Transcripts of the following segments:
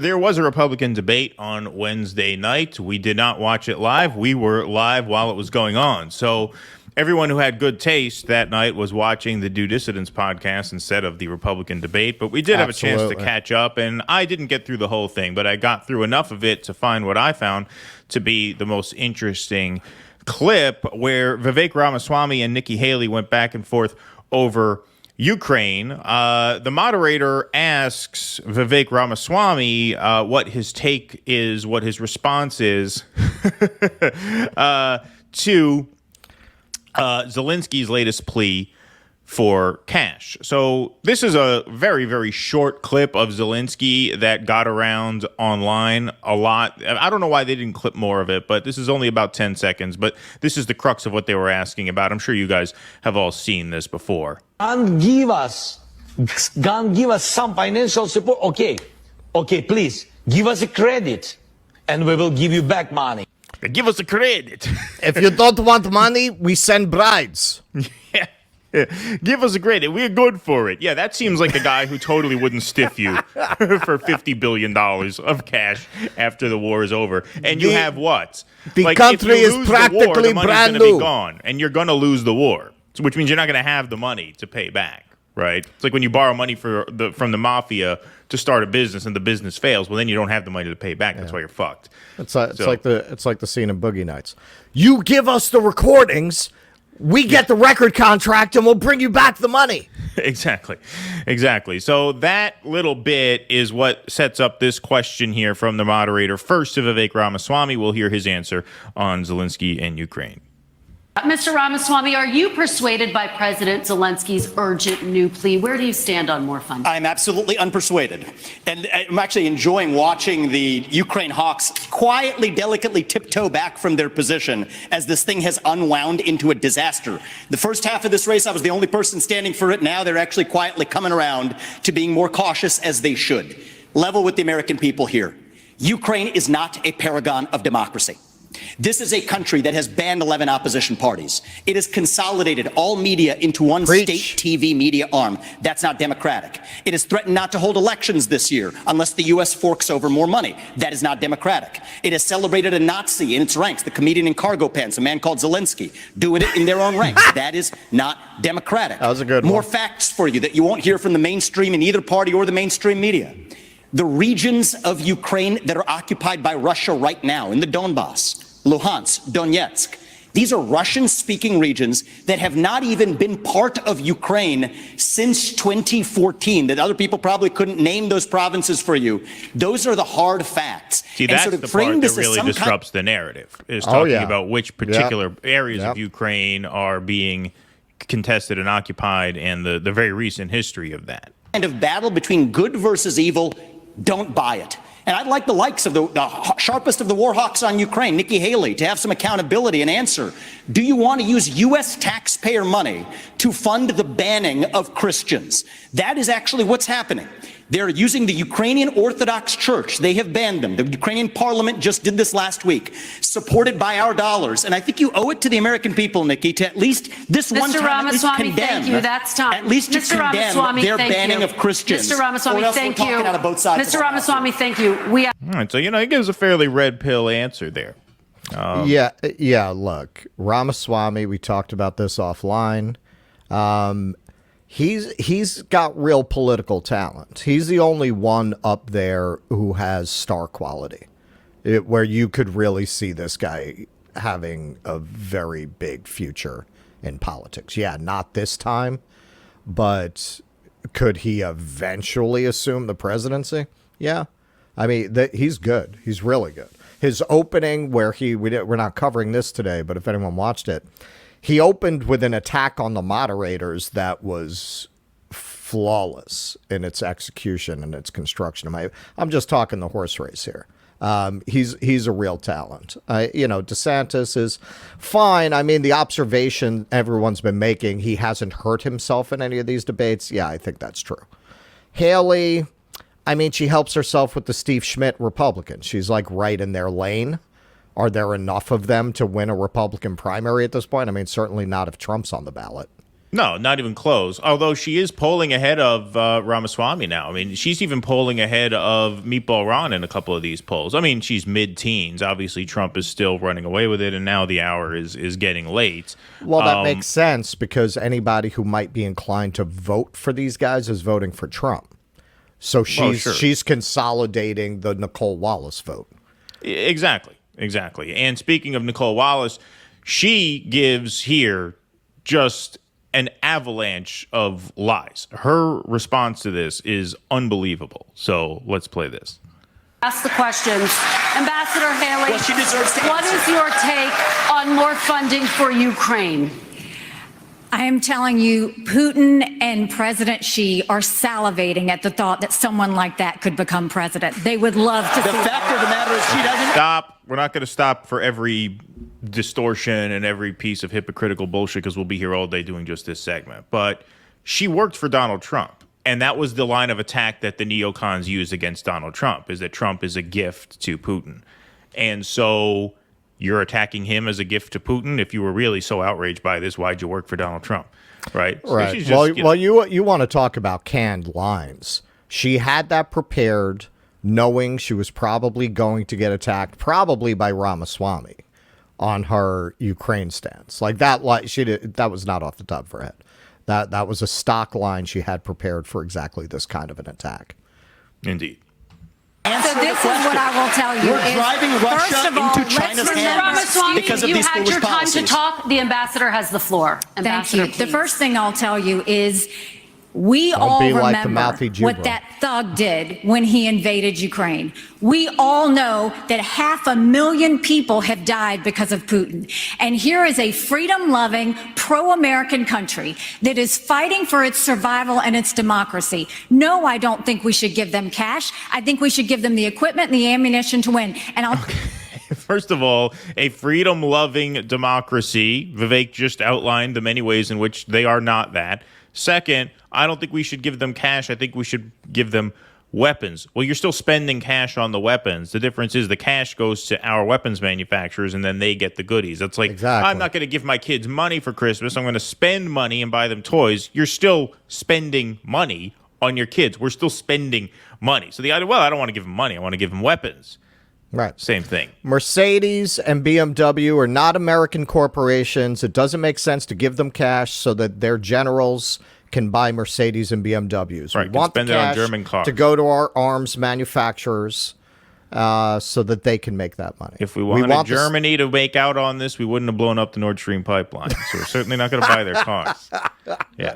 There was a Republican debate on Wednesday night. We did not watch it live. We were live while it was going on. So everyone who had good taste that night was watching the DueDissidence podcast instead of the Republican debate. But we did have a chance to catch up, and I didn't get through the whole thing, but I got through enough of it to find what I found to be the most interesting clip, where Vivek Ramaswamy and Nikki Haley went back and forth over Ukraine. The moderator asks Vivek Ramaswamy what his take is, what his response is to Zelensky's latest plea for cash. So this is a very, very short clip of Zelensky that got around online a lot. I don't know why they didn't clip more of it, but this is only about 10 seconds. But this is the crux of what they were asking about. I'm sure you guys have all seen this before. And give us some financial support. Okay, please give us a credit and we will give you back money. Give us a credit. If you don't want money, we send brides. Yeah. Give us a credit. We're good for it. Yeah, that seems like a guy who totally wouldn't stiff you for $50 billion of cash after the war is over. And you have what? The country is practically brand new. Be gone, and you're going to lose the war, which means you're not going to have the money to pay back, right? It's like when you borrow money from the mafia to start a business and the business fails. Well, then you don't have the money to pay back. That's why you're fucked. It's like the scene in Boogie Nights. You give us the recordings, we get the record contract, and we'll bring you back the money. Exactly. So that little bit is what sets up this question here from the moderator. First to Vivek Ramaswamy. We'll hear his answer on Zelensky and Ukraine. Mr. Ramaswamy, are you persuaded by President Zelensky's urgent new plea? Where do you stand on more funding? I'm absolutely unpersuaded. And I'm actually enjoying watching the Ukraine hawks quietly, delicately tiptoe back from their position as this thing has unwound into a disaster. The first half of this race, I was the only person standing for it. Now they're actually quietly coming around to being more cautious, as they should. Level with the American people here. Ukraine is not a paragon of democracy. This is a country that has banned 11 opposition parties. It has consolidated all media into one state TV media arm. That's not democratic. It has threatened not to hold elections this year unless the U.S. forks over more money. That is not democratic. It has celebrated a Nazi in its ranks, the comedian in cargo pants, a man called Zelensky, doing it in their own ranks. That is not democratic. That was a good one. More facts for you that you won't hear from the mainstream in either party or the mainstream media. The regions of Ukraine that are occupied by Russia right now, in the Donbass, Luhansk, Donetsk, these are Russian-speaking regions that have not even been part of Ukraine since 2014, that other people probably couldn't name those provinces for you. Those are the hard facts. See, that's the part that really disrupts the narrative, is talking about which particular areas of Ukraine are being contested and occupied, and the very recent history of that. Kind of battle between good versus evil. Don't buy it. And I'd like the likes of the sharpest of the war hawks on Ukraine, Nikki Haley, to have some accountability and answer. Do you want to use U.S. taxpayer money to fund the banning of Christians? That is actually what's happening. They're using the Ukrainian Orthodox Church. They have banned them. The Ukrainian parliament just did this last week, supported by our dollars. And I think you owe it to the American people, Nikki, to at least this one time at least condemn. Thank you. That's time. At least to condemn their banning of Christians. Mr. Ramaswamy, thank you. Mr. Ramaswamy, thank you. All right, so, he gives a fairly red pill answer there. Look, Ramaswamy, we talked about this offline. He's got real political talent. He's the only one up there who has star quality, where you could really see this guy having a very big future in politics. Yeah, not this time, but could he eventually assume the presidency? Yeah. I mean, he's good. He's really good. His opening, where we're not covering this today, but if anyone watched it, he opened with an attack on the moderators that was flawless in its execution and its construction. I'm just talking the horse race here. He's a real talent. DeSantis is fine. I mean, the observation everyone's been making, he hasn't hurt himself in any of these debates. Yeah, I think that's true. Haley, I mean, she helps herself with the Steve Schmidt Republicans. She's like right in their lane. Are there enough of them to win a Republican primary at this point? I mean, certainly not if Trump's on the ballot. No, not even close. Although she is polling ahead of Ramaswamy now. I mean, she's even polling ahead of Meatball Ron in a couple of these polls. I mean, she's mid-teens. Obviously, Trump is still running away with it, and now the hour is getting late. Well, that makes sense because anybody who might be inclined to vote for these guys is voting for Trump. So she's consolidating the Nicole Wallace vote. Exactly. And speaking of Nicole Wallace, she gives here just an avalanche of lies. Her response to this is unbelievable. So let's play this. Ask the questions. Ambassador Haley, Well, she deserves to what answer. is your take on more funding for Ukraine? I am telling you, Putin and President Xi are salivating at the thought that someone like that could become president. They would love to The see fact of the matter is she doesn't. Stop. We're not going to stop for every distortion and every piece of hypocritical bullshit because we'll be here all day doing just this segment. But she worked for Donald Trump. And that was the line of attack that the neocons used against Donald Trump, is that Trump is a gift to Putin. And so you're attacking him as a gift to Putin. If you were really so outraged by this, why'd you work for Donald Trump? Right. So Right. she's just, You want to talk about canned lines. She had that prepared, knowing she was probably going to get attacked, probably by Ramaswamy, on her Ukraine stance. Like that, that was not off the top of her head. That was a stock line she had prepared for exactly this kind of an attack. Indeed. So this is what I will tell you. We're driving Russia first of all, into China's let's remember- hands Ramaswamy, because of you these had foolish your time to policies. talk. The ambassador has the floor. Thank Ambassador, you. The please. first thing I'll tell you is we all be like the remember mouthy Jew what bro. that thug did when he invaded Ukraine. We all know that 500,000 people have died because of Putin. And here is a freedom-loving, pro-American country that is fighting for its survival and its democracy. No, I don't think we should give them cash. I think we should give them the equipment and the ammunition to win. And I'll First of all, a freedom-loving democracy. Vivek just outlined the many ways in which they are not that. Second, I don't think we should give them cash. I think we should give them weapons. Well, you're still spending cash on the weapons. The difference is the cash goes to our weapons manufacturers, and then they get the goodies. It's like, Exactly. I'm not going to give my kids money for Christmas. I'm going to spend money and buy them toys. You're still spending money on your kids. We're still spending money. So the idea, well, I don't want to give them money. I want to give them weapons. Right. Same thing. Mercedes and BMW are not American corporations. It doesn't make sense to give them cash so that their generals can buy Mercedes and BMWs. Right, We can want the spend it on cash German cars. to go to our arms manufacturers so that they can make that money. If we wanted want this- Germany to make out on this, we wouldn't have blown up the Nord Stream pipeline. So we're certainly not going to buy their cars. Yeah.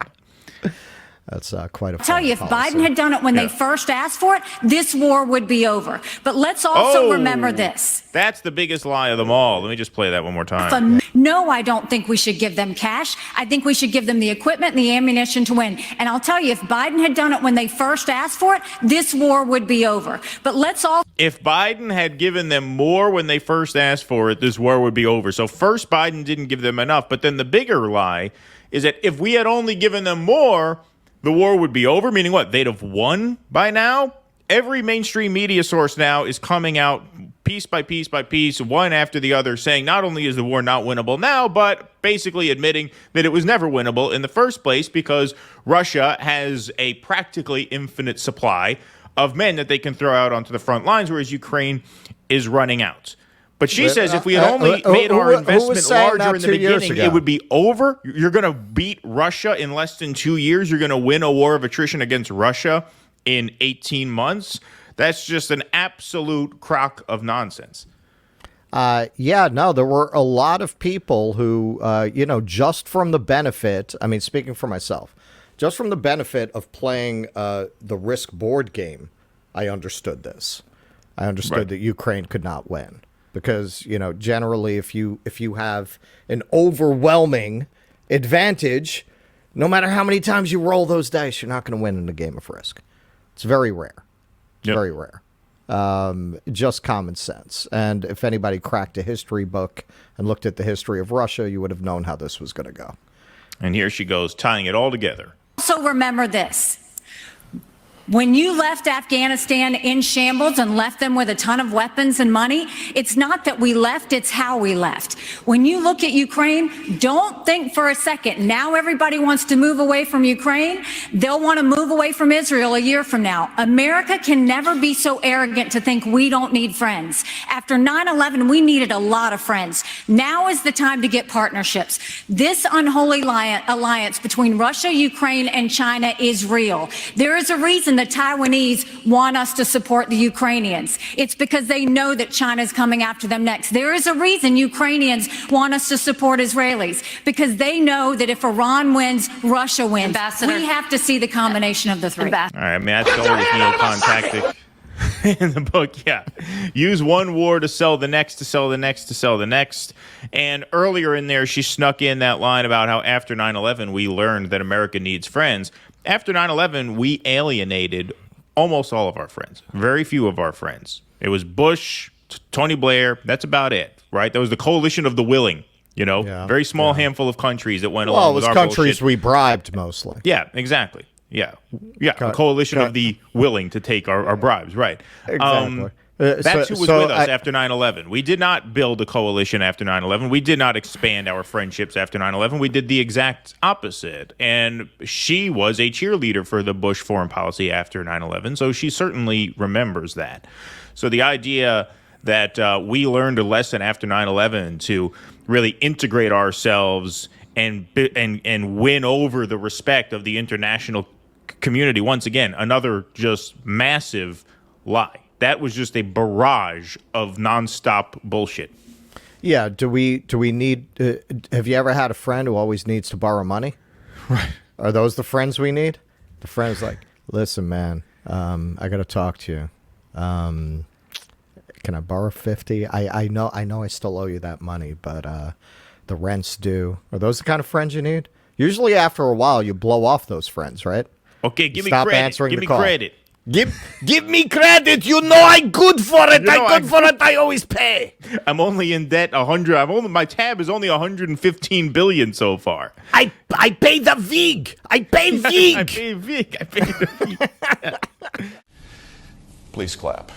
That's quite a tell you, if policy. Biden had done it when they first asked for it, this war would be over. But let's also remember this. That's the biggest lie of them all. Let me just play that one more time. No, I don't think we should give them cash. I think we should give them the equipment and the ammunition to win. And I'll tell you, if Biden had done it when they first asked for it, this war would be over. But let's all If Biden had given them more when they first asked for it, this war would be over. So first, Biden didn't give them enough. But then the bigger lie is that if we had only given them more, the war would be over, meaning what? They'd have won by now? Every mainstream media source now is coming out piece by piece by piece, one after the other, saying not only is the war not winnable now, but basically admitting that it was never winnable in the first place because Russia has a practically infinite supply of men that they can throw out onto the front lines, whereas Ukraine is running out. But she says if we had only made our investment saying that larger in the 2 years beginning, ago? it would be over. You're going to beat Russia in less than 2 years. You're going to win a war of attrition against Russia in 18 months. That's just an absolute crock of nonsense. Yeah, no, there were a lot of people who, just from the benefit, I mean, speaking for myself, just from the benefit of playing the Risk board game, I understood this. I understood that Ukraine could not win. Because, generally, if you have an overwhelming advantage, no matter how many times you roll those dice, you're not going to win in a game of Risk. It's very rare. It's very rare. Just common sense. And if anybody cracked a history book and looked at the history of Russia, you would have known how this was going to go. And here she goes, tying it all together. also remember this. When you left Afghanistan in shambles and left them with a ton of weapons and money, it's not that we left, it's how we left. When you look at Ukraine, don't think for a second, now everybody wants to move away from Ukraine. They'll want to move away from Israel a year from now. America can never be so arrogant to think we don't need friends. After 9/11, we needed a lot of friends. Now is the time to get partnerships. This unholy alliance between Russia, Ukraine, and China is real. There is a reason the Taiwanese want us to support the Ukrainians. It's because they know that China's coming after them next. There is a reason Ukrainians want us to support Israelis, because they know that if Iran wins, Russia wins. Ambassador. We have to see the combination of the three. All right, I mean, that's the oldest neocon tactic in the book. Yeah. Use one war to sell the next, to sell the next, to sell the next. And earlier in there, she snuck in that line about how after 9/11, we learned that America needs friends. After 9/11, we alienated almost all of our friends. Very few of our friends. It was Bush, Tony Blair. That's about it, right? That was the coalition of the willing, you know? Yeah, very small handful of countries that went Well, along it with was our countries bullshit. we bribed mostly. Yeah, exactly. Yeah. A coalition of the willing to take our bribes, right. Exactly. That's who was with us after 9/11. We did not build a coalition after 9/11. We did not expand our friendships after 9/11. We did the exact opposite. And she was a cheerleader for the Bush foreign policy after 9/11, so she certainly remembers that. So the idea that we learned a lesson after 9/11 to really integrate ourselves and win over the respect of the international community, once again, another just massive lie. That was just a barrage of nonstop bullshit. Yeah. Do we need? Have you ever had a friend who always needs to borrow money? Right. Are those the friends we need? The friend's like, listen, man, I got to talk to you. Can I borrow 50? I know I still owe you that money, but the rent's due. Are those the kind of friends you need? Usually, after a while, you blow off those friends, right? Okay, give me Stop credit. answering Give the me call. credit. Give me credit. You know I'm good for it. I always pay. I'm only in debt 100. My tab is only 115 billion so far. I pay the VIG. I pay VIG. I pay Vic. I pay the Vic. Please clap.